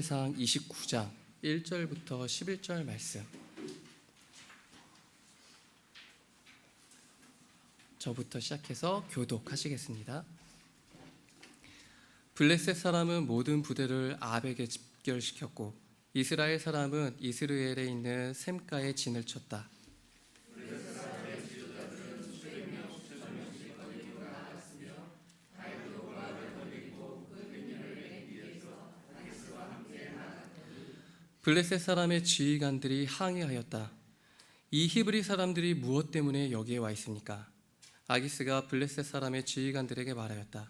상 29장 1절부터 11절 말씀, 저부터 시작해서 교독하시겠습니다. 블레셋 사람은 모든 부대를 아벡에 집결시켰고 이스라엘 사람은 이스라엘에 있는 셈가에 진을 쳤다. 블레셋 사람의 지휘관들이 항의하였다. 이 히브리 사람들이 무엇 때문에 여기에 와 있습니까? 아기스가 블레셋 사람의 지휘관들에게 말하였다.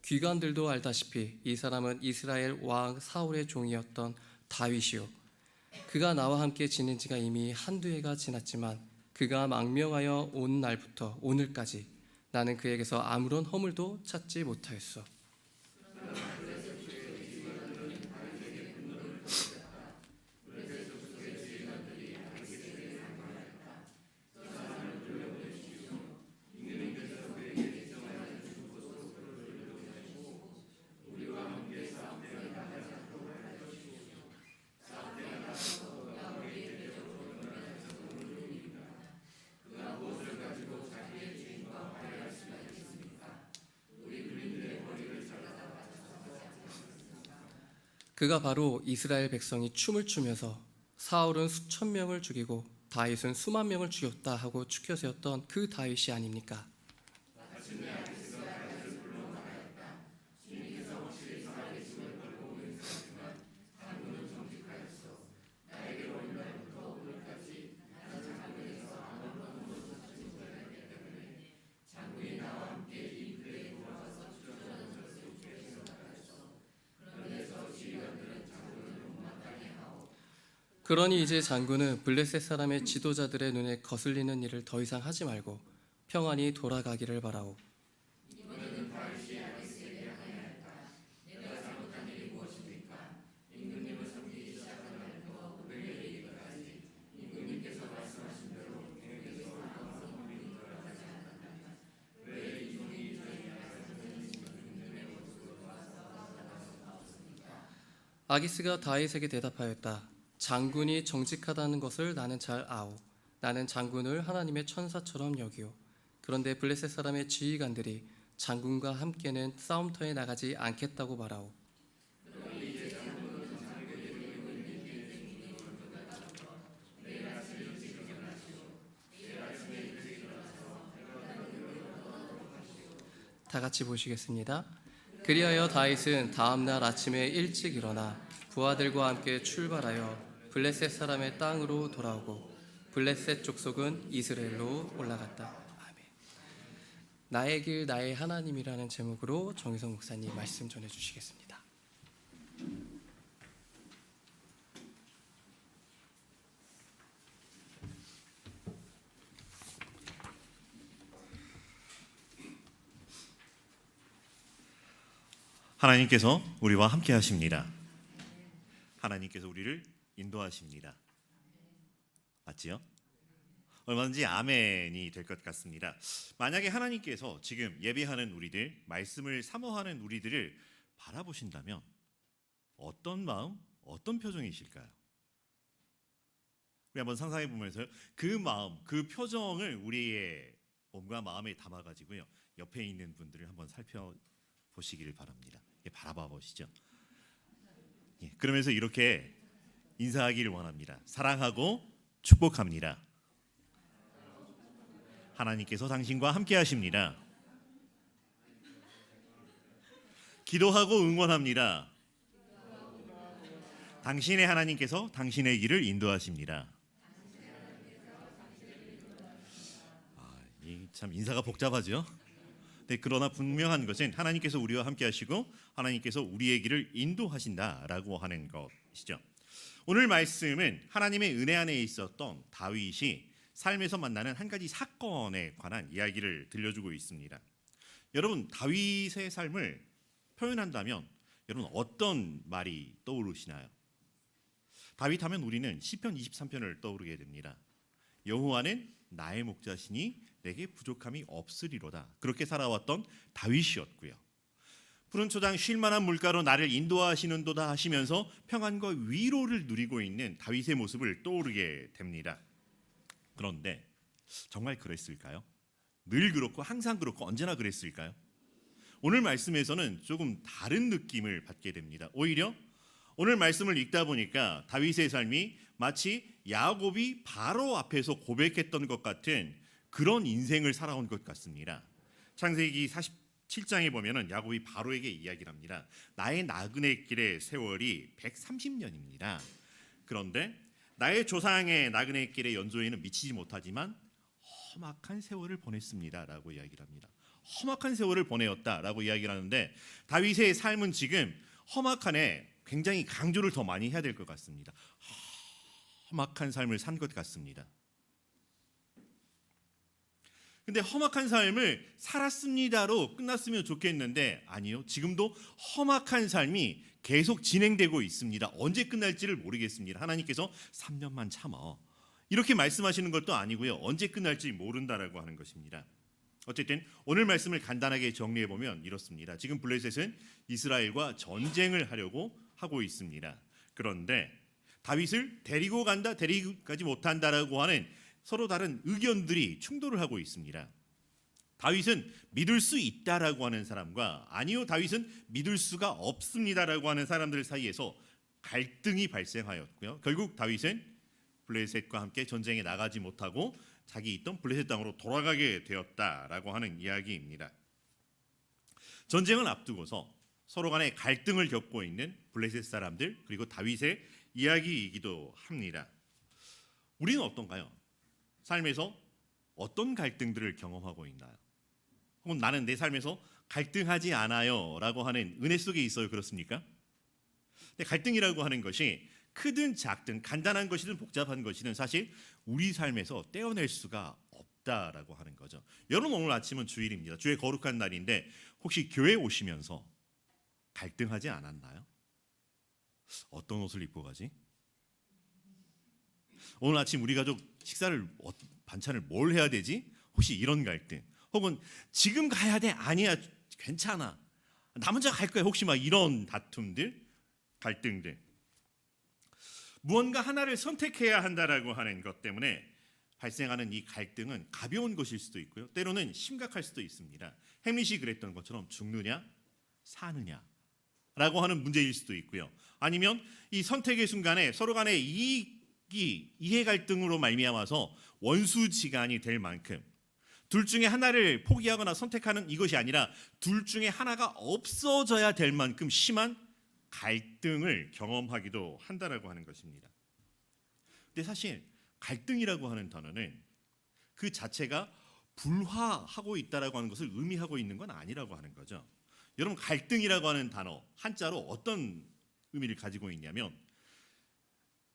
귀관들도 알다시피 이 사람은 이스라엘 왕 사울의 종이었던 다윗이요, 그가 나와 함께 지낸 지가 이미 한두 해가 지났지만 그가 망명하여 온 날부터 오늘까지 나는 그에게서 아무런 허물도 찾지 못하였소. 그가 바로 이스라엘 백성이 춤을 추면서 사울은 수천 명을 죽이고 다윗은 수만 명을 죽였다 하고 추켜 세웠던 그 다윗이 아닙니까? 그러니 이제 장군은 블레셋 사람의 지도자들의 눈에 거슬리는 일을 더 이상 하지 말고 평안히 돌아가기를 바라오. 아기스가 다윗에게 대답하였다. 장군이 정직하다는 것을 나는 잘 아오. 나는 장군을 하나님의 천사처럼 여기오. 그런데 블레셋 사람의 지휘관들이 장군과 함께는 싸움터에 나가지 않겠다고 말하오. 다 같이 보시겠습니다. 그리하여 다윗은 다음 날 아침에 일찍 일어나 부하들과 함께 출발하여 블레셋 사람의 땅으로 돌아오고 블레셋 족속은 이스라엘로 올라갔다. 아멘. 나의 길 나의 하나님이라는 제목으로 정희성 목사님 말씀 전해주시겠습니다. 하나님께서 우리와 함께 하십니다. 하나님께서 우리를 인도하십니다. 맞지요? 얼마든지 아멘이 될 것 같습니다. 만약에 하나님께서 지금 예배하는 우리들, 말씀을 사모하는 우리들을 바라보신다면 어떤 마음, 어떤 표정이실까요? 우리 한번 상상해 보면서 그 마음, 그 표정을 우리의 몸과 마음에 담아가지고요, 옆에 있는 분들을 한번 살펴보시기를 바랍니다. 바라봐 보시죠. 그러면서 이렇게 인사하기를 원합니다. 사랑하고 축복합니다. 하나님께서 당신과 함께 하십니다. 기도하고 응원합니다. 당신의 하나님께서 당신의 길을 인도하십니다. 참 인사가 복잡하죠? 네, 그러나 분명한 것은 하나님께서 우리와 함께 하시고 하나님께서 우리의 길을 인도하신다라고 하는 것이죠. 오늘 말씀은 하나님의 은혜 안에 있었던 다윗이 삶에서 만나는 한 가지 사건에 관한 이야기를 들려주고 있습니다. 여러분, 다윗의 삶을 표현한다면 여러분 어떤 말이 떠오르시나요? 다윗 하면 우리는 시편 23편을 떠오르게 됩니다. 여호와는 나의 목자시니 내게 부족함이 없으리로다. 그렇게 살아왔던 다윗이었고요. 푸른 초장 쉴만한 물가로 나를 인도하시는도다 하시면서 평안과 위로를 누리고 있는 다윗의 모습을 떠오르게 됩니다. 그런데 정말 그랬을까요? 늘 그렇고 항상 그렇고 언제나 그랬을까요? 오늘 말씀에서는 조금 다른 느낌을 받게 됩니다. 오히려 오늘 말씀을 읽다 보니까 다윗의 삶이 마치 야곱이 바로 앞에서 고백했던 것 같은 그런 인생을 살아온 것 같습니다. 창세기 47장에 보면은 야곱이 바로에게 이야기를 합니다. 나의 나그네 길의 세월이 130년입니다. 그런데 나의 조상의 나그네 길의 연소에는 미치지 못하지만 험악한 세월을 보냈습니다라고 이야기를 합니다. 험악한 세월을 보내었다라고 이야기를 하는데 다윗의 삶은 지금 험악한에 굉장히 강조를 더 많이 해야 될 것 같습니다. 험악한 삶을 산 것 같습니다. 근데 험악한 삶을 살았습니다로 끝났으면 좋겠는데 아니요. 지금도 험악한 삶이 계속 진행되고 있습니다. 언제 끝날지를 모르겠습니다. 하나님께서 3년만 참아 이렇게 말씀하시는 것도 아니고요. 언제 끝날지 모른다라고 하는 것입니다. 어쨌든 오늘 말씀을 간단하게 정리해 보면 이렇습니다. 지금 블레셋은 이스라엘과 전쟁을 하려고 하고 있습니다. 그런데 다윗을 데리고 간다, 데리고 가지 못한다라고 하는 서로 다른 의견들이 충돌을 하고 있습니다. 다윗은 믿을 수 있다라고 하는 사람과 아니요, 다윗은 믿을 수가 없습니다라고 하는 사람들 사이에서 갈등이 발생하였고요. 결국 다윗은 블레셋과 함께 전쟁에 나가지 못하고 자기 있던 블레셋 땅으로 돌아가게 되었다라고 하는 이야기입니다. 전쟁을 앞두고서 서로 간에 갈등을 겪고 있는 블레셋 사람들 그리고 다윗의 이야기이기도 합니다. 우리는 어떤가요? 삶에서 어떤 갈등들을 경험하고 있나요? 혹은 나는 내 삶에서 갈등하지 않아요 라고 하는 은혜 속에 있어요. 그렇습니까? 근데 갈등이라고 하는 것이 크든 작든 간단한 것이든 복잡한 것이든 사실 우리 삶에서 떼어낼 수가 없다라고 하는 거죠. 여러분 오늘 아침은 주일입니다. 주의 거룩한 날인데 혹시 교회 오시면서 갈등하지 않았나요? 어떤 옷을 입고 가지? 오늘 아침 우리 가족 식사를 반찬을 뭘 해야 되지? 혹시 이런 갈등 혹은 지금 가야 돼? 아니야 괜찮아 나 먼저 갈 거야 혹시 막 이런 다툼들 갈등들 무언가 하나를 선택해야 한다라고 하는 것 때문에 발생하는 이 갈등은 가벼운 것일 수도 있고요 때로는 심각할 수도 있습니다. 햄릿이 그랬던 것처럼 죽느냐 사느냐 라고 하는 문제일 수도 있고요 아니면 이 선택의 순간에 서로 간의 이해 갈등으로 말미암아서 원수지간이 될 만큼 둘 중에 하나를 포기하거나 선택하는 이것이 아니라 둘 중에 하나가 없어져야 될 만큼 심한 갈등을 경험하기도 한다라고 하는 것입니다. 근데 사실 갈등이라고 하는 단어는 그 자체가 불화하고 있다라고 하는 것을 의미하고 있는 건 아니라고 하는 거죠. 여러분 갈등이라고 하는 단어 한자로 어떤 의미를 가지고 있냐면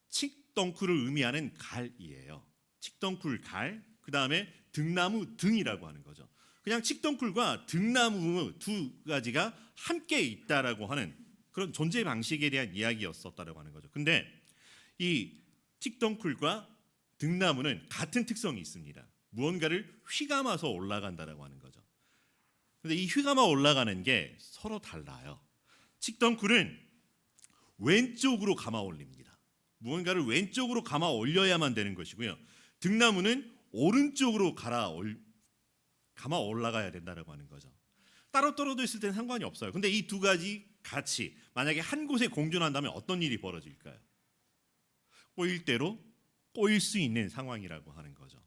칡덩쿨을 의미하는 갈이에요. 칡덩쿨 갈, 그 다음에 등나무 등이라고 하는 거죠. 그냥 칡덩쿨과 등나무 두 가지가 함께 있다라고 하는 그런 존재 방식에 대한 이야기였었다라고 하는 거죠. 근데 이 칡덩쿨과 등나무는 같은 특성이 있습니다. 무언가를 휘감아서 올라간다라고 하는 거죠. 근데 이 휘감아 올라가는 게 서로 달라요. 칡덩쿨은 왼쪽으로 감아 올립니다. 무언가를 왼쪽으로 감아 올려야만 되는 것이고요. 등나무는 오른쪽으로 감아 올라가야 된다라고 하는 거죠. 따로 떨어져 있을 때는 상관이 없어요. 근데 이 두 가지 같이 만약에 한 곳에 공존한다면 어떤 일이 벌어질까요? 꼬일 대로 꼬일 수 있는 상황이라고 하는 거죠.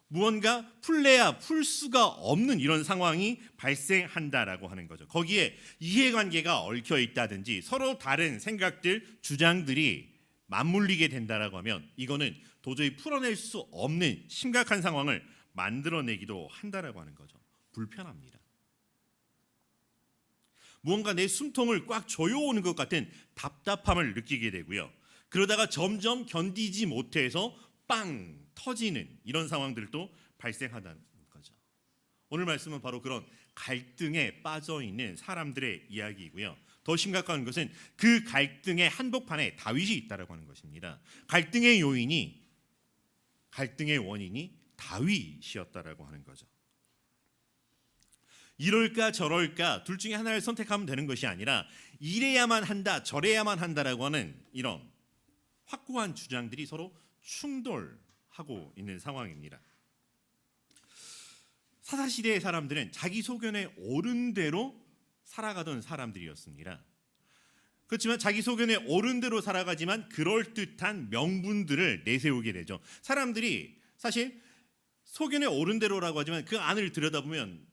무언가 풀래야 풀 수가 없는 이런 상황이 발생한다라고 하는 거죠. 거기에 이해관계가 얽혀 있다든지 서로 다른 생각들, 주장들이 맞물리게 된다라고 하면 이거는 도저히 풀어낼 수 없는 심각한 상황을 만들어내기도 한다라고 하는 거죠. 불편합니다. 무언가 내 숨통을 꽉 조여오는 것 같은 답답함을 느끼게 되고요. 그러다가 점점 견디지 못해서 빵 터지는 이런 상황들도 발생한다는 거죠. 오늘 말씀은 바로 그런 갈등에 빠져 있는 사람들의 이야기이고요. 더 심각한 것은 그 갈등의 한복판에 다윗이 있다라고 하는 것입니다. 갈등의 원인이 다윗이었다라고 하는 거죠. 이럴까 저럴까 둘 중에 하나를 선택하면 되는 것이 아니라 이래야만 한다 저래야만 한다라고 하는 이런 확고한 주장들이 서로 충돌하고 있는 상황입니다. 사사시대의 사람들은 자기 소견에 옳은 대로 살아가던 사람들이었습니다. 그렇지만 자기 소견에 옳은 대로 살아가지만 그럴듯한 명분들을 내세우게 되죠. 사람들이 사실 소견에 옳은 대로라고 하지만 그 안을 들여다보면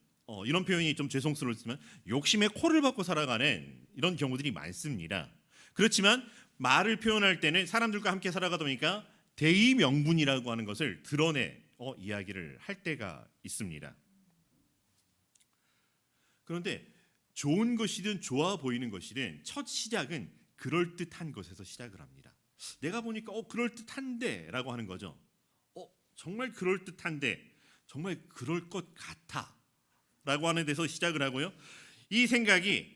이런 표현이 좀 죄송스럽지만 욕심에 코를 박고 살아가는 이런 경우들이 많습니다. 그렇지만 말을 표현할 때는 사람들과 함께 살아가다 보니까 대의 명분이라고 하는 것을 드러내 이야기를 할 때가 있습니다. 그런데 좋은 것이든 좋아 보이는 것이든 첫 시작은 그럴듯한 것에서 시작을 합니다. 내가 보니까 그럴듯한데 라고 하는 거죠. 정말 그럴듯한데 정말 그럴 것 같아 라고 하는 데서 시작을 하고요. 이 생각이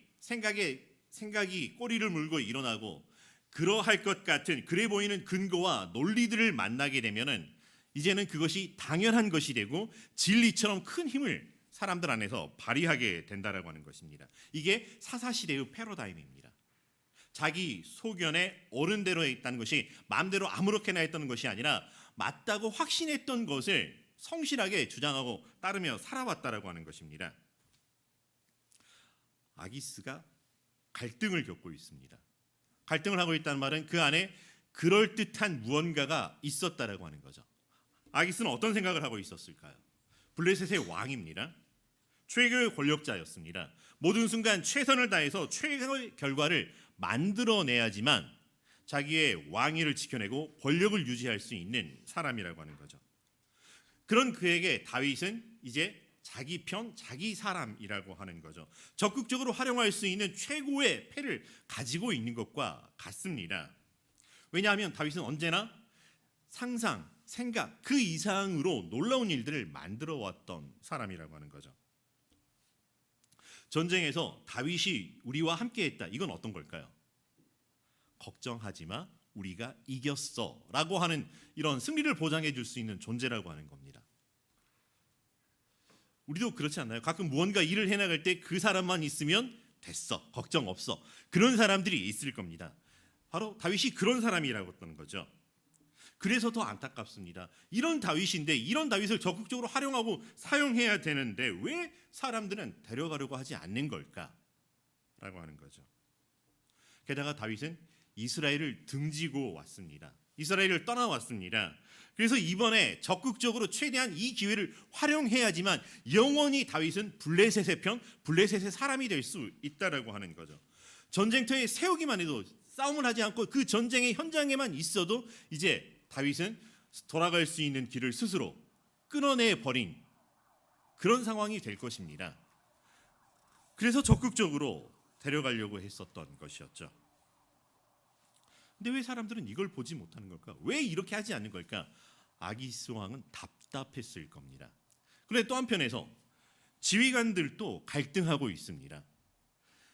꼬리를 물고 일어나고 그러할 것 같은 그래 보이는 근거와 논리들을 만나게 되면은 이제는 그것이 당연한 것이 되고 진리처럼 큰 힘을 사람들 안에서 발휘하게 된다라고 하는 것입니다. 이게 사사시대의 패러다임입니다. 자기 소견에 옳은 대로 있다는 것이 마음대로 아무렇게나 했던 것이 아니라 맞다고 확신했던 것을 성실하게 주장하고 따르며 살아왔다라고 하는 것입니다. 아기스가 갈등을 겪고 있습니다. 갈등을 하고 있다는 말은 그 안에 그럴듯한 무언가가 있었다라고 하는 거죠. 아기스는 어떤 생각을 하고 있었을까요? 블레셋의 왕입니다. 최고의 권력자였습니다. 모든 순간 최선을 다해서 최고의 결과를 만들어내야지만 자기의 왕위를 지켜내고 권력을 유지할 수 있는 사람이라고 하는 거죠. 그런 그에게 다윗은 이제 자기 편, 자기 사람이라고 하는 거죠. 적극적으로 활용할 수 있는 최고의 패를 가지고 있는 것과 같습니다. 왜냐하면 다윗은 언제나 상상, 생각 그 이상으로 놀라운 일들을 만들어 왔던 사람이라고 하는 거죠. 전쟁에서 다윗이 우리와 함께했다. 이건 어떤 걸까요? 걱정하지 마, 우리가 이겼어라고 하는 이런 승리를 보장해 줄 수 있는 존재라고 하는 겁니다. 우리도 그렇지 않나요? 가끔 무언가 일을 해나갈 때 그 사람만 있으면 됐어, 걱정 없어. 그런 사람들이 있을 겁니다. 바로 다윗이 그런 사람이라고 했던 거죠. 그래서 더 안타깝습니다. 이런 다윗인데 이런 다윗을 적극적으로 활용하고 사용해야 되는데 왜 사람들은 데려가려고 하지 않는 걸까? 라고 하는 거죠. 게다가 다윗은 이스라엘을 등지고 왔습니다. 이스라엘을 떠나왔습니다. 그래서 이번에 적극적으로 최대한 이 기회를 활용해야지만 영원히 다윗은 블레셋의 편, 블레셋의 사람이 될 수 있다라고 하는 거죠. 전쟁터에 세우기만 해도 싸움을 하지 않고 그 전쟁의 현장에만 있어도 이제 다윗은 돌아갈 수 있는 길을 스스로 끊어내 버린 그런 상황이 될 것입니다. 그래서 적극적으로 데려가려고 했었던 것이었죠. 근데 왜 사람들은 이걸 보지 못하는 걸까? 왜 이렇게 하지 않는 걸까? 아기스 왕은 답답했을 겁니다. 그런데 또 한편에서 지휘관들도 갈등하고 있습니다.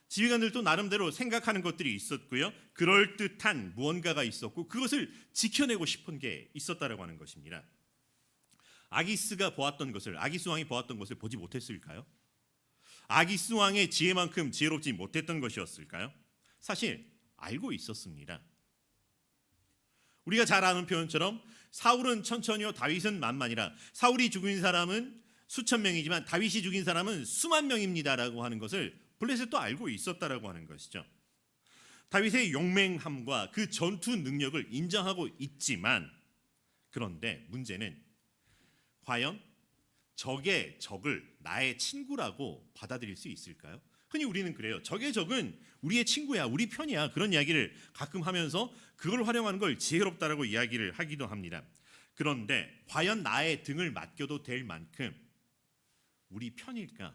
지휘관들도 나름대로 생각하는 것들이 있었고요. 그럴듯한 무언가가 있었고 그것을 지켜내고 싶은 게 있었다라고 하는 것입니다. 아기스 왕이 보았던 것을 보지 못했을까요? 아기스 왕의 지혜만큼 지혜롭지 못했던 것이었을까요? 사실 알고 있었습니다. 우리가 잘 아는 표현처럼 사울은 천천히요 다윗은 만만이라. 사울이 죽인 사람은 수천 명이지만 다윗이 죽인 사람은 수만 명입니다라고 하는 것을 블레셋도 알고 있었다라고 하는 것이죠. 다윗의 용맹함과 그 전투 능력을 인정하고 있지만 그런데 문제는 과연 적의 적을 나의 친구라고 받아들일 수 있을까요? 흔히 우리는 그래요. 적의 적은 우리의 친구야, 우리 편이야. 그런 이야기를 가끔 하면서 그걸 활용하는 걸 지혜롭다라고 이야기를 하기도 합니다. 그런데 과연 나의 등을 맡겨도 될 만큼 우리 편일까?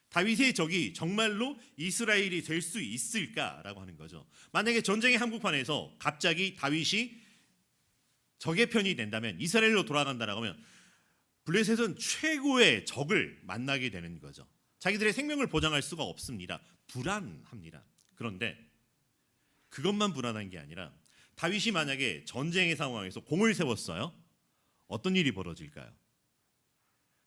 다윗의 적이 정말로 이스라엘이 될 수 있을까라고 하는 거죠. 만약에 전쟁의 한복판에서 갑자기 다윗이 적의 편이 된다면 이스라엘로 돌아간다라고 하면 블레셋은 최고의 적을 만나게 되는 거죠. 자기들의 생명을 보장할 수가 없습니다. 불안합니다. 그런데 그것만 불안한 게 아니라 다윗이 만약에 전쟁의 상황에서 공을 세웠어요. 어떤 일이 벌어질까요?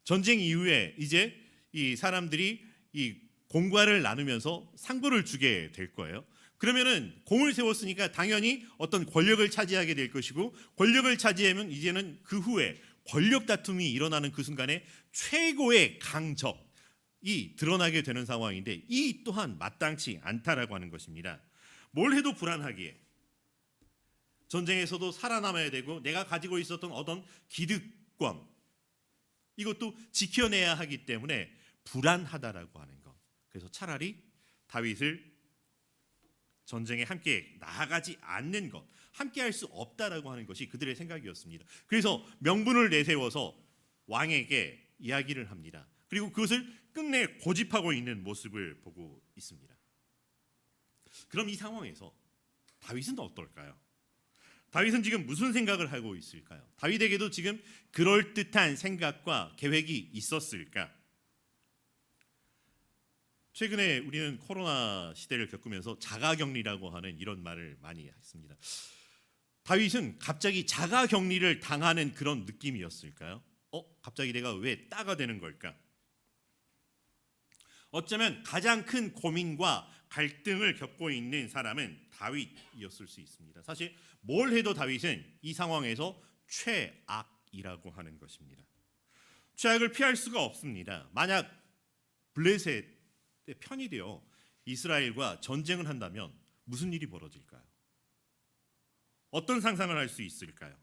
전쟁 이후에 이제 이 사람들이 이 공과를 나누면서 상부를 주게 될 거예요. 그러면은 공을 세웠으니까 당연히 어떤 권력을 차지하게 될 것이고, 권력을 차지하면 이제는 그 후에 권력 다툼이 일어나는 그 순간에 최고의 강적이 드러나게 되는 상황인데, 이 또한 마땅치 않다라고 하는 것입니다. 뭘 해도 불안하기에, 전쟁에서도 살아남아야 되고 내가 가지고 있었던 어떤 기득권, 이것도 지켜내야 하기 때문에 불안하다라고 하는 것. 그래서 차라리 다윗을 전쟁에 함께 나아가지 않는 것, 함께 할 수 없다라고 하는 것이 그들의 생각이었습니다. 그래서 명분을 내세워서 왕에게 이야기를 합니다. 그리고 그것을 끝내 고집하고 있는 모습을 보고 있습니다. 그럼 이 상황에서 다윗은 어떨까요? 다윗은 지금 무슨 생각을 하고 있을까요? 다윗에게도 지금 그럴듯한 생각과 계획이 있었을까? 최근에 우리는 코로나 시대를 겪으면서 자가격리라고 하는 이런 말을 많이 했습니다. 다윗은 갑자기 자가격리를 당하는 그런 느낌이었을까요? 갑자기 내가 왜 따가 되는 걸까? 어쩌면 가장 큰 고민과 갈등을 겪고 있는 사람은 다윗이었을 수 있습니다. 사실 뭘 해도 다윗은 이 상황에서 최악이라고 하는 것입니다. 최악을 피할 수가 없습니다. 만약 블레셋의 편이 되어 이스라엘과 전쟁을 한다면 무슨 일이 벌어질까요? 어떤 상상을 할 수 있을까요?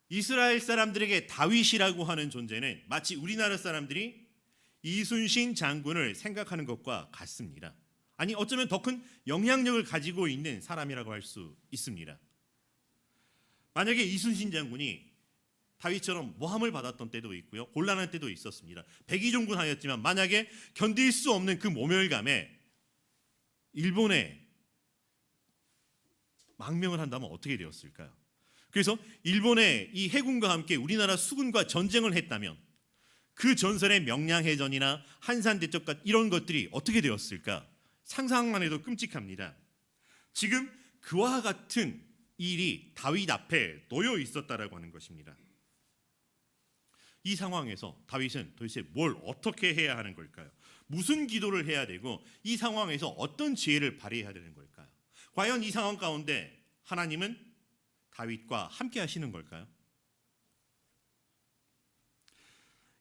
이스라엘 사람들에게 다윗이라고 하는 존재는 마치 우리나라 사람들이 이순신 장군을 생각하는 것과 같습니다. 아니, 어쩌면 더 큰 영향력을 가지고 있는 사람이라고 할 수 있습니다. 만약에 이순신 장군이 다윗처럼 모함을 받았던 때도 있고요, 곤란한 때도 있었습니다. 백의종군하였지만 만약에 견딜 수 없는 그 모멸감에 일본에 망명을 한다면 어떻게 되었을까요? 그래서 일본의 이 해군과 함께 우리나라 수군과 전쟁을 했다면 그 전설의 명량해전이나 한산대첩과 이런 것들이 어떻게 되었을까? 상상만 해도 끔찍합니다. 지금 그와 같은 일이 다윗 앞에 놓여 있었다라고 하는 것입니다. 이 상황에서 다윗은 도대체 뭘 어떻게 해야 하는 걸까요? 무슨 기도를 해야 되고 이 상황에서 어떤 지혜를 발휘해야 되는 걸까요? 과연 이 상황 가운데 하나님은 다윗과 함께 하시는 걸까요?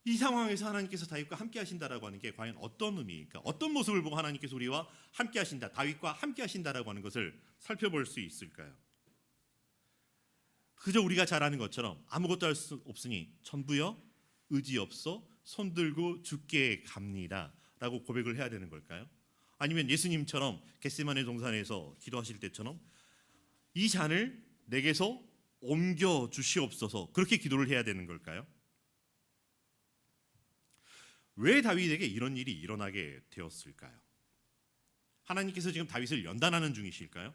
이 상황에서 하나님께서 다윗과 함께 하신다라고 하는 게 과연 어떤 의미일까? 어떤 모습을 보고 하나님께서 우리와 함께 하신다, 다윗과 함께 하신다라고 하는 것을 살펴볼 수 있을까요? 그저 우리가 잘 아는 것처럼 아무것도 할 수 없으니 전부여 의지 없어 손 들고 죽게 갑니다 라고 고백을 해야 되는 걸까요? 아니면 예수님처럼 겟세마네 동산에서 기도하실 때처럼 이 잔을 내게서 옮겨 주시옵소서, 그렇게 기도를 해야 되는 걸까요? 왜 다윗에게 이런 일이 일어나게 되었을까요? 하나님께서 지금 다윗을 연단하는 중이실까요?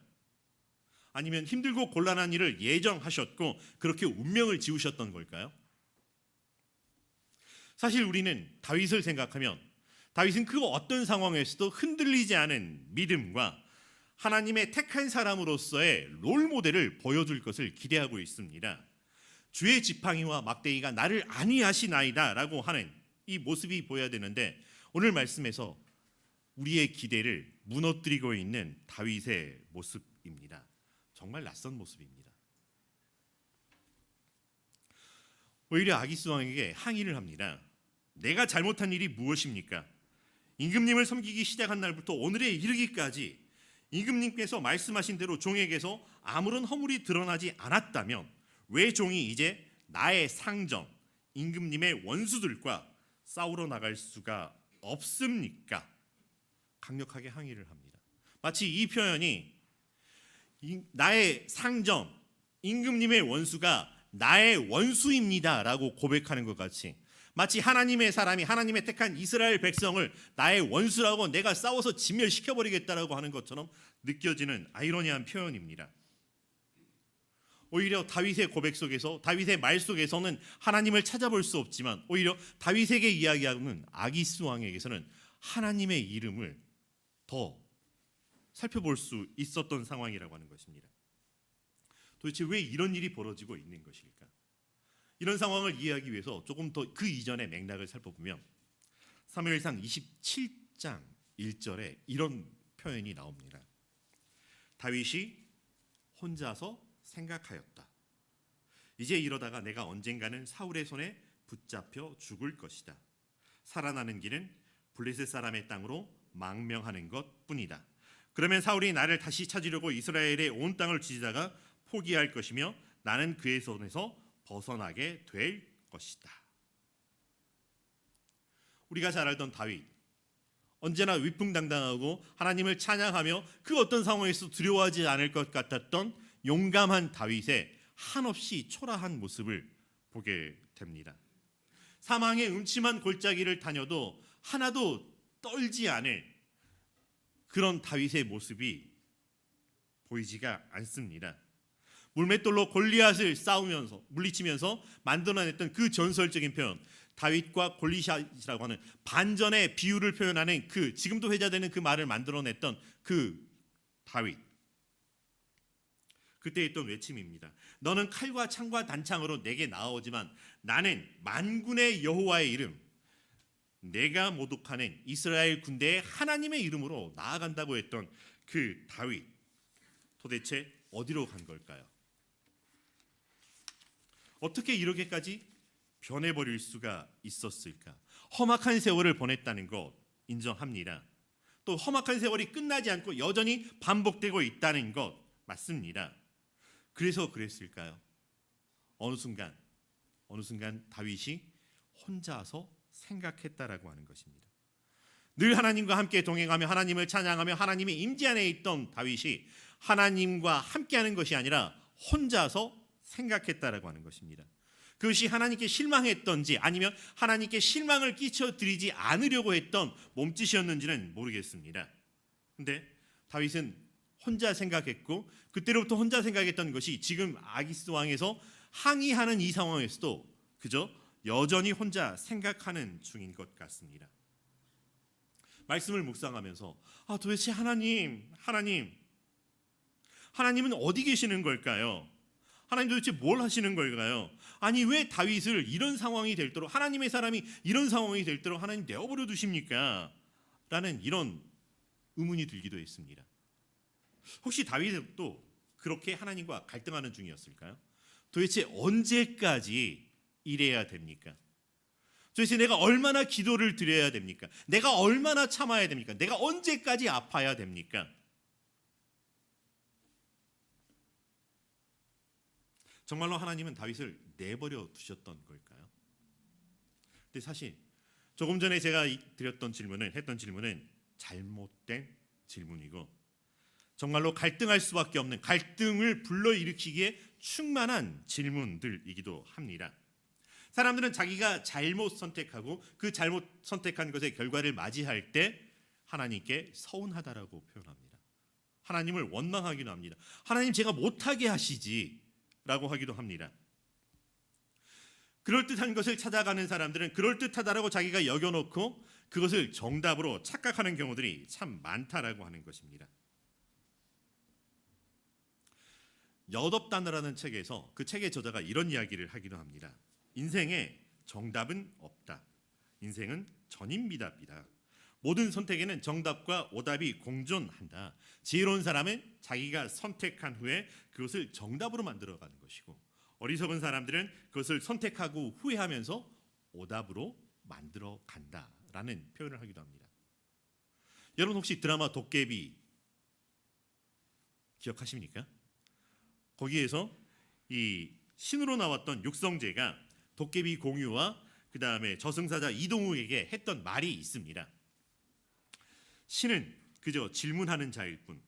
아니면 힘들고 곤란한 일을 예정하셨고 그렇게 운명을 지으셨던 걸까요? 사실 우리는 다윗을 생각하면 다윗은 그 어떤 상황에서도 흔들리지 않은 믿음과 하나님의 택한 사람으로서의 롤모델을 보여줄 것을 기대하고 있습니다. 주의 지팡이와 막대기가 나를 안위하시나이다 라고 하는 이 모습이 보여야 되는데, 오늘 말씀에서 우리의 기대를 무너뜨리고 있는 다윗의 모습입니다. 정말 낯선 모습입니다. 오히려 아기스 왕에게 항의를 합니다. 내가 잘못한 일이 무엇입니까? 임금님을 섬기기 시작한 날부터 오늘에 이르기까지 임금님께서 말씀하신 대로 종에게서 아무런 허물이 드러나지 않았다면 왜 종이 이제 나의 상전 임금님의 원수들과 싸우러 나갈 수가 없습니까? 강력하게 항의를 합니다. 마치 이 표현이 나의 상전 임금님의 원수가 나의 원수입니다 라고 고백하는 것 같이, 마치 하나님의 사람이 하나님의 택한 이스라엘 백성을 나의 원수라고 내가 싸워서 진멸시켜버리겠다라고 하는 것처럼 느껴지는 아이러니한 표현입니다. 오히려 다윗의 고백 속에서, 다윗의 말 속에서는 하나님을 찾아볼 수 없지만 오히려 다윗에게 이야기하는 아기스 왕에게서는 하나님의 이름을 더 살펴볼 수 있었던 상황이라고 하는 것입니다. 도대체 왜 이런 일이 벌어지고 있는 것일까? 이런 상황을 이해하기 위해서 조금 더 그 이전의 맥락을 살펴보면, 사무엘상 27장 1절에 이런 표현이 나옵니다. 다윗이 혼자서 생각하였다. 이제 이러다가 내가 언젠가는 사울의 손에 붙잡혀 죽을 것이다. 살아나는 길은 블레셋 사람의 땅으로 망명하는 것뿐이다. 그러면 사울이 나를 다시 찾으려고 이스라엘의 온 땅을 뒤지다가 포기할 것이며 나는 그의 손에서 벗어나게 될 것이다. 우리가 잘 알던 다윗, 언제나 위풍당당하고 하나님을 찬양하며 그 어떤 상황에서 두려워하지 않을 것 같았던 용감한 다윗의 한없이 초라한 모습을 보게 됩니다. 사망의 음침한 골짜기를 다녀도 하나도 떨지 않을 그런 다윗의 모습이 보이지가 않습니다. 물맷돌로 골리앗을 싸우면서 물리치면서 만들어냈던 그 전설적인 표현, 다윗과 골리앗이라고 하는 반전의 비유를 표현하는 그 지금도 회자되는 그 말을 만들어냈던 그 다윗, 그때 했던 외침입니다. 너는 칼과 창과 단창으로 내게 나아오지만 나는 만군의 여호와의 이름, 내가 모독하는 이스라엘 군대의 하나님의 이름으로 나아간다고 했던 그 다윗, 도대체 어디로 간 걸까요? 어떻게 이렇게까지 변해버릴 수가 있었을까? 험악한 세월을 보냈다는 것 인정합니다. 또 험악한 세월이 끝나지 않고 여전히 반복되고 있다는 것 맞습니다. 그래서 그랬을까요? 어느 순간 다윗이 혼자서 생각했다라고 하는 것입니다. 늘 하나님과 함께 동행하며 하나님을 찬양하며 하나님의 임재 안에 있던 다윗이 하나님과 함께하는 것이 아니라 혼자서 생각했다라고 하는 것입니다. 그것이 하나님께 실망했던지 아니면 하나님께 실망을 끼쳐드리지 않으려고 했던 몸짓이었는지는 모르겠습니다. 근데 다윗은 혼자 생각했고 그때로부터 혼자 생각했던 것이 지금 아기스 왕에서 항의하는 이 상황에서도 그저 여전히 혼자 생각하는 중인 것 같습니다. 말씀을 묵상하면서 도대체 하나님은 어디 계시는 걸까요? 하나님 도대체 뭘 하시는 걸까요? 아니 왜 다윗을 이런 상황이 될 때로 하나님의 사람이 이런 상황이 될 때로 하나님 내어버려 두십니까? 라는 이런 의문이 들기도 했습니다. 혹시 다윗도 그렇게 하나님과 갈등하는 중이었을까요? 도대체 언제까지 이래야 됩니까? 도대체 내가 얼마나 기도를 드려야 됩니까? 내가 얼마나 참아야 됩니까? 내가 언제까지 아파야 됩니까? 정말로 하나님은 다윗을 내버려 두셨던 걸까요? 근데 사실 조금 전에 제가 했던 질문은 잘못된 질문이고 정말로 갈등할 수밖에 없는 갈등을 불러일으키기에 충만한 질문들이기도 합니다. 사람들은 자기가 잘못 선택하고 그 잘못 선택한 것의 결과를 맞이할 때 하나님께 서운하다라고 표현합니다. 하나님을 원망하기도 합니다. 하나님 제가 못하게 하시지 라고 하기도 합니다. 그럴듯한 것을 찾아가는 사람들은 그럴듯하다라고 자기가 여겨놓고 그것을 정답으로 착각하는 경우들이 참 많다라고 하는 것입니다. 엿없다느라는 책에서 그 책의 저자가 이런 이야기를 하기도 합니다. 인생에 정답은 없다. 인생은 전인미답이다. 모든 선택에는 정답과 오답이 공존한다. 지혜로운 사람은 자기가 선택한 후에 그것을 정답으로 만들어가는 것이고 어리석은 사람들은 그것을 선택하고 후회하면서 오답으로 만들어 간다라는 표현을 하기도 합니다. 여러분 혹시 드라마 도깨비 기억하십니까? 거기에서 이 신으로 나왔던 육성재가 도깨비 공유와 그 다음에 저승사자 이동욱에게 했던 말이 있습니다. 신은 그저 질문하는 자일 뿐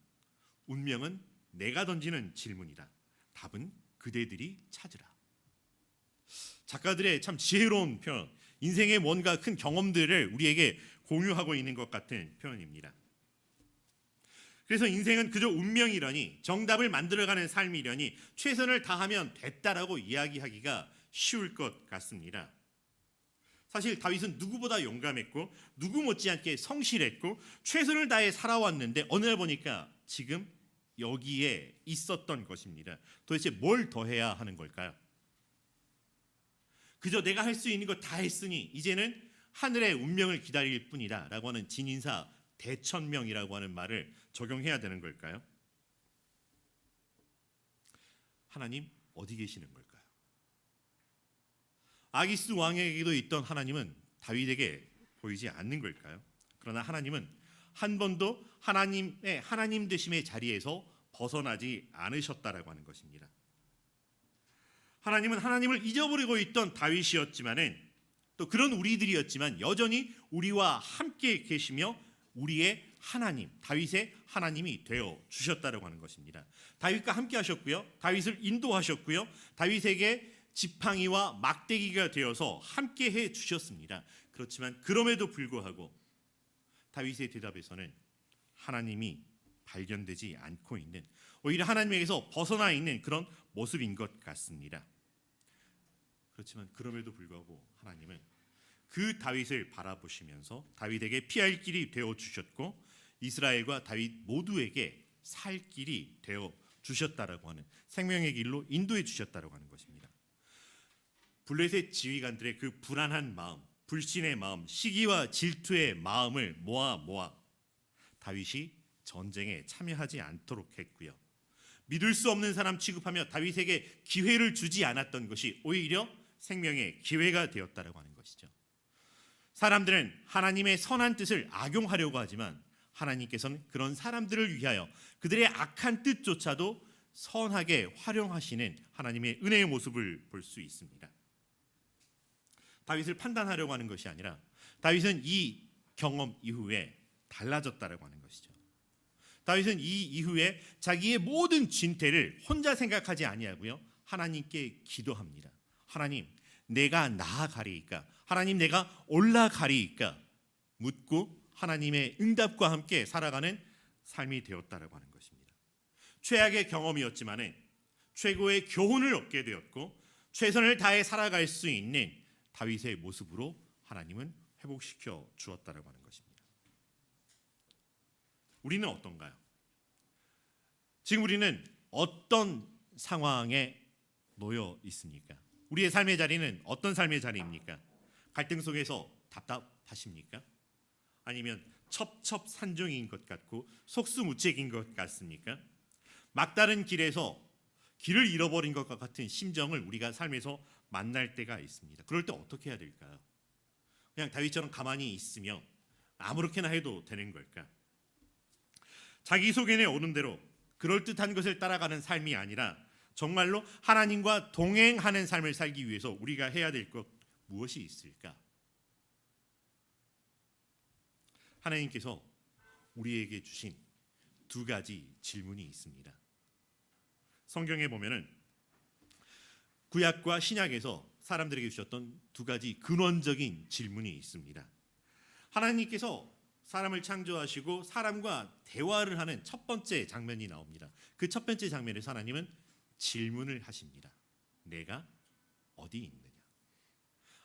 운명은 내가 던지는 질문이다. 답은 그대들이 찾으라. 작가들의 참 지혜로운 표현, 인생의 뭔가 큰 경험들을 우리에게 공유하고 있는 것 같은 표현입니다. 그래서 인생은 그저 운명이라니 정답을 만들어가는 삶이라니 최선을 다하면 됐다라고 이야기하기가 쉬울 것 같습니다. 사실 다윗은 누구보다 용감했고 누구 못지않게 성실했고 최선을 다해 살아왔는데 어느 날 보니까 지금 여기에 있었던 것입니다. 도대체 뭘 더 해야 하는 걸까요? 그저 내가 할 수 있는 거 다 했으니 이제는 하늘의 운명을 기다릴 뿐이다라고 하는 진인사 대천명이라고 하는 말을 적용해야 되는 걸까요? 하나님 어디 계시는 걸까요? 아기스 왕에게도 있던 하나님은 다윗에게 보이지 않는 걸까요? 그러나 하나님은 한 번도 하나님의 하나님 되심의 자리에서 벗어나지 않으셨다라고 하는 것입니다. 하나님은 하나님을 잊어버리고 있던 다윗이었지만은 또 그런 우리들이었지만 여전히 우리와 함께 계시며 우리의 하나님, 다윗의 하나님이 되어 주셨다라고 하는 것입니다. 다윗과 함께 하셨고요. 다윗을 인도하셨고요. 다윗에게 지팡이와 막대기가 되어서 함께 해 주셨습니다. 그렇지만 그럼에도 불구하고 다윗의 대답에서는 하나님이 발견되지 않고 있는, 오히려 하나님에게서 벗어나 있는 그런 모습인 것 같습니다. 그렇지만 그럼에도 불구하고 하나님은 그 다윗을 바라보시면서 다윗에게 피할 길이 되어 주셨고 이스라엘과 다윗 모두에게 살 길이 되어 주셨다라고 하는, 생명의 길로 인도해 주셨다라고 하는 것입니다. 블레셋 지휘관들의 그 불안한 마음, 불신의 마음, 시기와 질투의 마음을 모아 다윗이 전쟁에 참여하지 않도록 했고요. 믿을 수 없는 사람 취급하며 다윗에게 기회를 주지 않았던 것이 오히려 생명의 기회가 되었다라고 하는 것이죠. 사람들은 하나님의 선한 뜻을 악용하려고 하지만 하나님께서는 그런 사람들을 위하여 그들의 악한 뜻조차도 선하게 활용하시는 하나님의 은혜의 모습을 볼 수 있습니다. 다윗을 판단하려고 하는 것이 아니라 다윗은 이 경험 이후에 달라졌다라고 하는 것이죠. 다윗은 이 이후에 자기의 모든 진퇴를 혼자 생각하지 아니하고요, 하나님께 기도합니다. 하나님, 내가 나아가리이까? 하나님, 내가 올라가리이까? 묻고 하나님의 응답과 함께 살아가는 삶이 되었다라고 하는 것입니다. 최악의 경험이었지만은 최고의 교훈을 얻게 되었고 최선을 다해 살아갈 수 있는 다윗의 모습으로 하나님은 회복시켜 주었다라고 하는 것입니다. 우리는 어떤가요? 지금 우리는 어떤 상황에 놓여 있습니까? 우리의 삶의 자리는 어떤 삶의 자리입니까? 갈등 속에서 답답하십니까? 아니면 첩첩산중인 것 같고 속수무책인 것 같습니까? 막다른 길에서 길을 잃어버린 것과 같은 심정을 우리가 삶에서 만날 때가 있습니다. 그럴 때 어떻게 해야 될까요? 그냥 다윗처럼 가만히 있으며 아무렇게나 해도 되는 걸까? 자기 소견에 오는 대로 그럴듯한 것을 따라가는 삶이 아니라 정말로 하나님과 동행하는 삶을 살기 위해서 우리가 해야 될 것 무엇이 있을까? 하나님께서 우리에게 주신 두 가지 질문이 있습니다. 성경에 보면은 구약과 신약에서 사람들에게 주셨던 두 가지 근원적인 질문이 있습니다. 하나님께서 사람을 창조하시고 사람과 대화를 하는 첫 번째 장면이 나옵니다. 그 첫 번째 장면에서 하나님은 질문을 하십니다. 내가 어디 있느냐?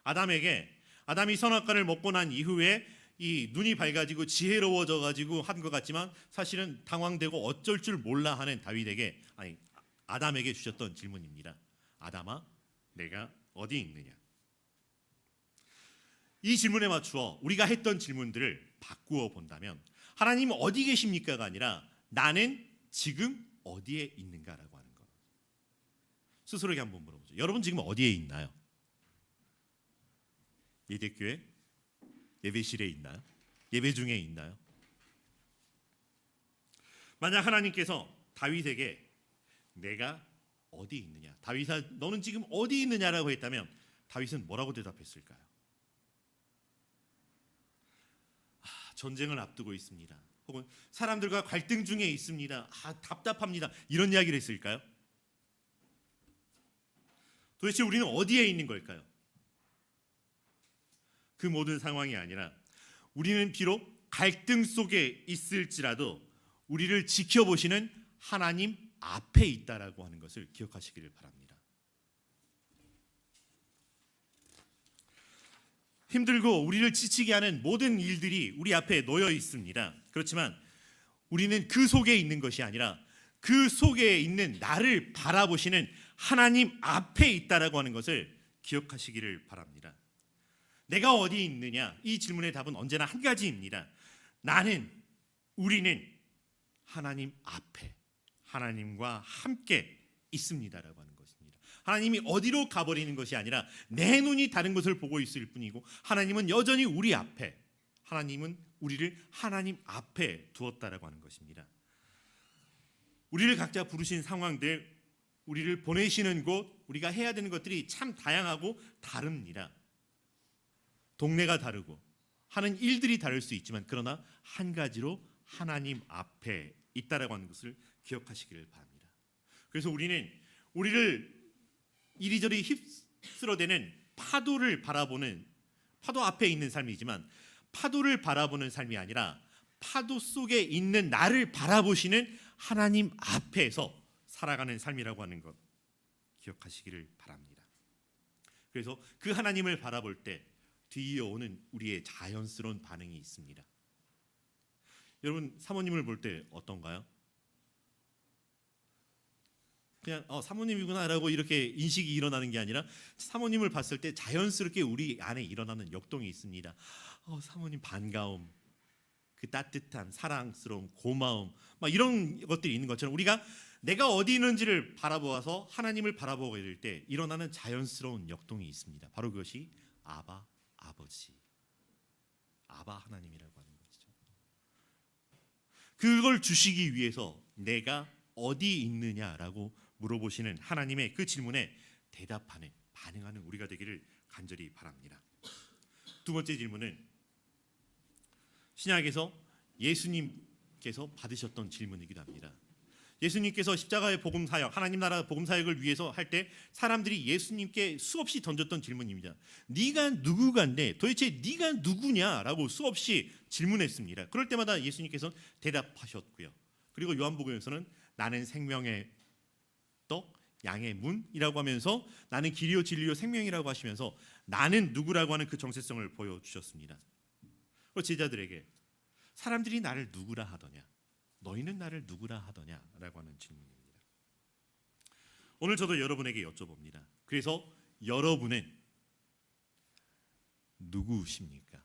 아담이 선악과를 먹고 난 이후에 이 눈이 밝아지고 지혜로워져 가지고 한 것 같지만 사실은 당황되고 어쩔 줄 몰라 하는 아담에게 주셨던 질문입니다. 아담아, 내가 어디 있느냐? 이 질문에 맞추어 우리가 했던 질문들을 바꾸어 본다면 하나님 어디 계십니까가 아니라 나는 지금 어디에 있는가라고 하는 것. 스스로에게 한번 물어보죠. 여러분 지금 어디에 있나요? 예대교회 예배실에 있나요? 예배 중에 있나요? 만약 하나님께서 다윗에게 내가 어디 있느냐, 다윗아 너는 지금 어디 있느냐라고 했다면 다윗은 뭐라고 대답했을까요? 전쟁을 앞두고 있습니다. 혹은 사람들과 갈등 중에 있습니다. 답답합니다. 이런 이야기를 했을까요? 도대체 우리는 어디에 있는 걸까요? 그 모든 상황이 아니라 우리는 비록 갈등 속에 있을지라도 우리를 지켜보시는 하나님 앞에 있다라고 하는 것을 기억하시기를 바랍니다. 힘들고 우리를 지치게 하는 모든 일들이 우리 앞에 놓여 있습니다. 그렇지만 우리는 그 속에 있는 것이 아니라 그 속에 있는 나를 바라보시는 하나님 앞에 있다라고 하는 것을 기억하시기를 바랍니다. 내가 어디 있느냐? 이 질문의 답은 언제나 한 가지입니다. 우리는 하나님 앞에 하나님과 함께 있습니다라고 하는 것입니다. 하나님이 어디로 가버리는 것이 아니라 내 눈이 다른 것을 보고 있을 뿐이고 하나님은 여전히 우리 앞에, 하나님은 우리를 하나님 앞에 두었다라고 하는 것입니다. 우리를 각자 부르신 상황들, 우리를 보내시는 곳, 우리가 해야 되는 것들이 참 다양하고 다릅니다. 동네가 다르고 하는 일들이 다를 수 있지만 그러나 한 가지로 하나님 앞에 있다라고 하는 것을 기억하시기를 바랍니다. 그래서 우리는 우리를 이리저리 휩쓸어대는 파도를 바라보는, 파도 앞에 있는 삶이지만 파도를 바라보는 삶이 아니라 파도 속에 있는 나를 바라보시는 하나님 앞에서 살아가는 삶이라고 하는 것 기억하시기를 바랍니다. 그래서 그 하나님을 바라볼 때 뒤이어오는 우리의 자연스러운 반응이 있습니다. 여러분 사모님을 볼 때 어떤가요? 그냥 사모님이구나라고 이렇게 인식이 일어나는 게 아니라 사모님을 봤을 때 자연스럽게 우리 안에 일어나는 역동이 있습니다. 사모님 반가움, 그 따뜻한 사랑스러움, 고마움, 막 이런 것들이 있는 것처럼 우리가 내가 어디 있는지를 바라보아서 하나님을 바라보게 될 때 일어나는 자연스러운 역동이 있습니다. 바로 그것이 아바 아버지, 아바 하나님이라고 하는 것이죠. 그걸 주시기 위해서 내가 어디 있느냐라고 물어보시는 하나님의 그 질문에 대답하는, 반응하는 우리가 되기를 간절히 바랍니다. 두 번째 질문은 신약에서 예수님께서 받으셨던 질문이기도 합니다. 예수님께서 십자가의 복음 사역, 하나님 나라 복음 사역을 위해서 할 때 사람들이 예수님께 수없이 던졌던 질문입니다. 네가 누구간데 도대체 네가 누구냐라고 수없이 질문했습니다. 그럴 때마다 예수님께서 대답하셨고요. 그리고 요한복음에서는 나는 생명의 떡, 양의 문이라고 하면서 나는 길이요 진리요 생명이라고 하시면서 나는 누구라고 하는 그 정체성을 보여주셨습니다. 그리고 제자들에게 사람들이 나를 누구라 하더냐, 너희는 나를 누구라 하더냐라고 하는 질문입니다. 오늘 저도 여러분에게 여쭤봅니다. 그래서 여러분은 누구십니까?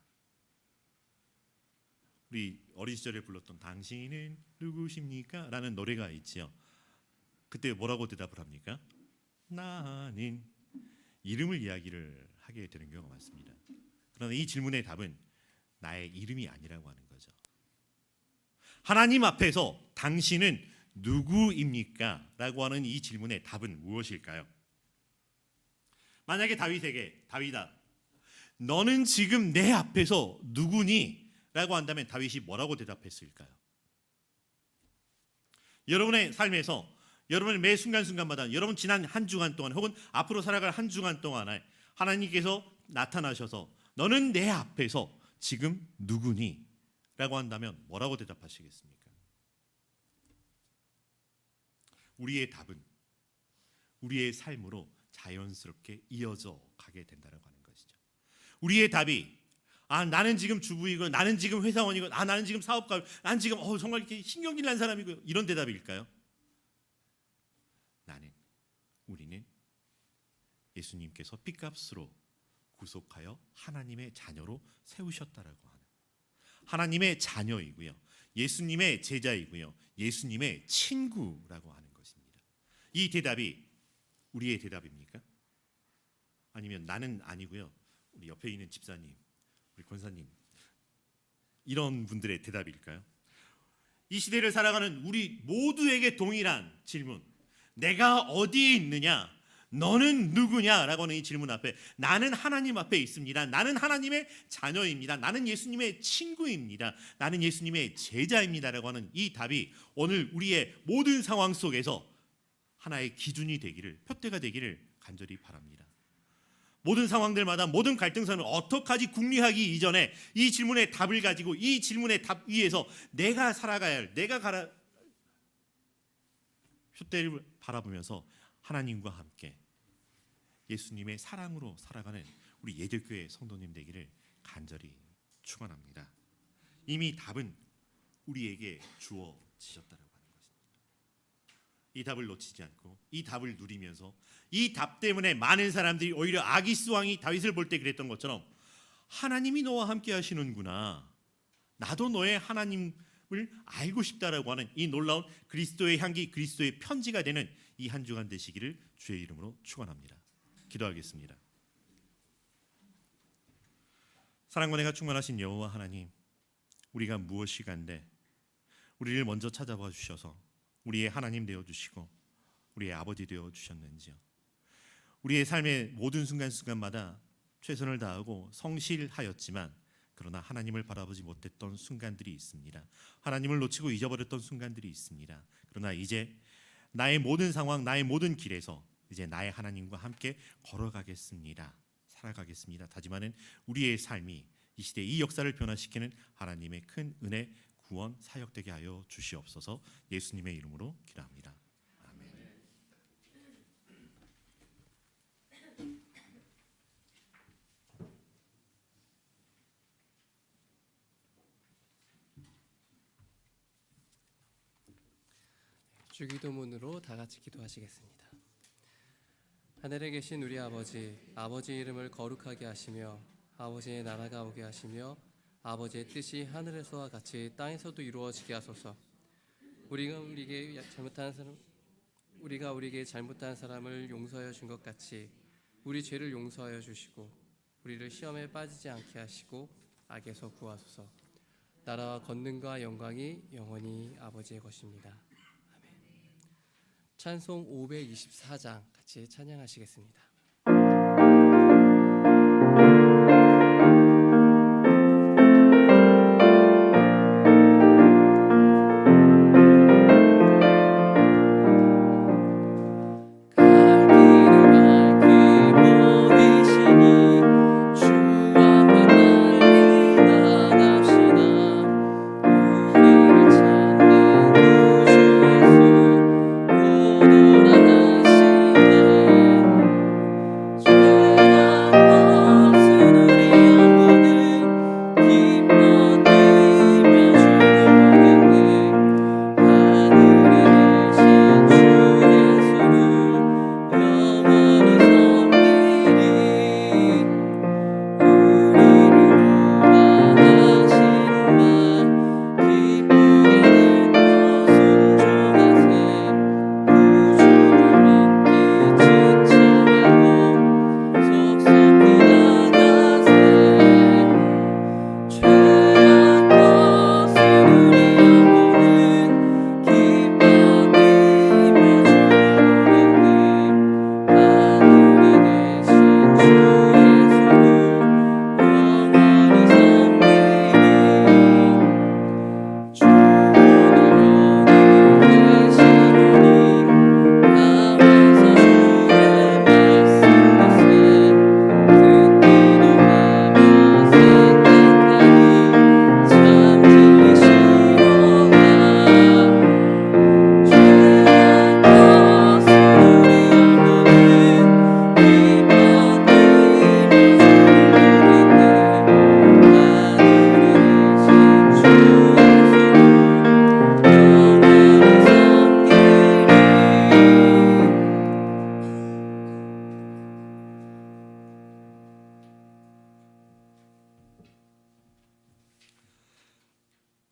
우리 어린 시절에 불렀던 당신은 누구십니까? 라는 노래가 있지요. 그때 뭐라고 대답을 합니까? 나는 이름을 이야기를 하게 되는 경우가 많습니다. 그러나 이 질문의 답은 나의 이름이 아니라고 하는 거죠. 하나님 앞에서 당신은 누구입니까? 라고 하는 이 질문의 답은 무엇일까요? 만약에 다윗아, 너는 지금 내 앞에서 누구니? 라고 한다면 다윗이 뭐라고 대답했을까요? 여러분의 삶에서 여러분의 매 순간순간마다 여러분 지난 한 주간 동안 혹은 앞으로 살아갈 한 주간 동안에 하나님께서 나타나셔서 너는 내 앞에서 지금 누구니? 라고 한다면 뭐라고 대답하시겠습니까? 우리의 답은 우리의 삶으로 자연스럽게 이어져 가게 된다고 하는 것이죠. 우리의 답이 나는 지금 주부이고 나는 지금 회사원이고 나는 지금 사업가, 나는 지금 정말 이렇게 신경질 난 사람이고 이런 대답일까요? 우리는 예수님께서 핏값으로 구속하여 하나님의 자녀로 세우셨다라고 하는 하나님의 자녀이고요, 예수님의 제자이고요, 예수님의 친구라고 하는 것입니다. 이 대답이 우리의 대답입니까? 아니면 나는 아니고요, 우리 옆에 있는 집사님, 우리 권사님 이런 분들의 대답일까요? 이 시대를 살아가는 우리 모두에게 동일한 질문, 내가 어디에 있느냐, 너는 누구냐라고 하는 이 질문 앞에 나는 하나님 앞에 있습니다. 나는 하나님의 자녀입니다. 나는 예수님의 친구입니다. 나는 예수님의 제자입니다라고 하는 이 답이 오늘 우리의 모든 상황 속에서 하나의 기준이 되기를, 표대가 되기를 간절히 바랍니다. 모든 상황들마다 모든 갈등선을 어떡하지 궁리하기 이전에 이 질문의 답을 가지고 이 질문의 답 위에서 내가 살아가야 할, 표대를 바라보면서 하나님과 함께 예수님의 사랑으로 살아가는 우리 예들교회 성도님 되기를 간절히 축원합니다. 이미 답은 우리에게 주어지셨다라고 하는 것입니다. 이 답을 놓치지 않고 이 답을 누리면서 이 답 때문에 많은 사람들이 오히려 아기스 왕이 다윗을 볼 때 그랬던 것처럼 하나님이 너와 함께 하시는구나. 나도 너의 하나님을 알고 싶다라고 하는 이 놀라운 그리스도의 향기, 그리스도의 편지가 되는 이 한 주간 되시기를 주의 이름으로 축원합니다. 기도하겠습니다. 사랑과 은혜가 충만하신 여호와 하나님, 우리가 무엇이간데 우리를 먼저 찾아봐 주셔서 우리의 하나님 되어 주시고 우리의 아버지 되어 주셨는지요. 우리의 삶의 모든 순간순간마다 최선을 다하고 성실하였지만 그러나 하나님을 바라보지 못했던 순간들이 있습니다. 하나님을 놓치고 잊어버렸던 순간들이 있습니다. 그러나 이제 나의 모든 상황, 나의 모든 길에서 이제 나의 하나님과 함께 걸어가겠습니다. 살아가겠습니다. 다짐하는 우리의 삶이 이 시대 이 역사를 변화시키는 하나님의 큰 은혜, 구원, 사역되게 하여 주시옵소서. 예수님의 이름으로 기도합니다. 아멘. 주기도문으로 다 같이 기도하시겠습니다. 하늘에 계신 우리 아버지, 아버지 이름을 거룩하게 하시며 아버지의 나라가 오게 하시며 아버지의 뜻이 하늘에서와 같이 땅에서도 이루어지게 하소서. 우리가 우리에게 잘못한 사람을 용서하여 준 것 같이 우리 죄를 용서하여 주시고 우리를 시험에 빠지지 않게 하시고 악에서 구하소서. 나라와 권능과 영광이 영원히 아버지의 것입니다. 아멘. 찬송 524장 같이 찬양하시겠습니다.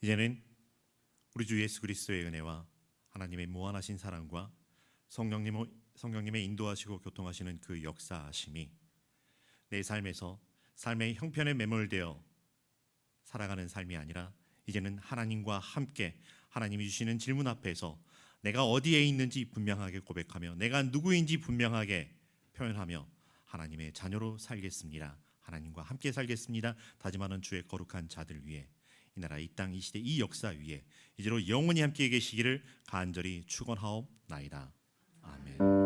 이제는 우리 주 예수 그리스도의 은혜와 하나님의 무한하신 사랑과 성령님의 인도하시고 교통하시는 그 역사하심이 내 삶에서 삶의 형편에 매몰되어 살아가는 삶이 아니라 이제는 하나님과 함께 하나님이 주시는 질문 앞에서 내가 어디에 있는지 분명하게 고백하며 내가 누구인지 분명하게 표현하며 하나님의 자녀로 살겠습니다. 하나님과 함께 살겠습니다. 다짐하는 주의 거룩한 자들 위해 이 나라, 이 땅, 이 시대, 이 역사 위에 이제로 영원히 함께 계시기를 간절히 축원하옵나이다. 아멘.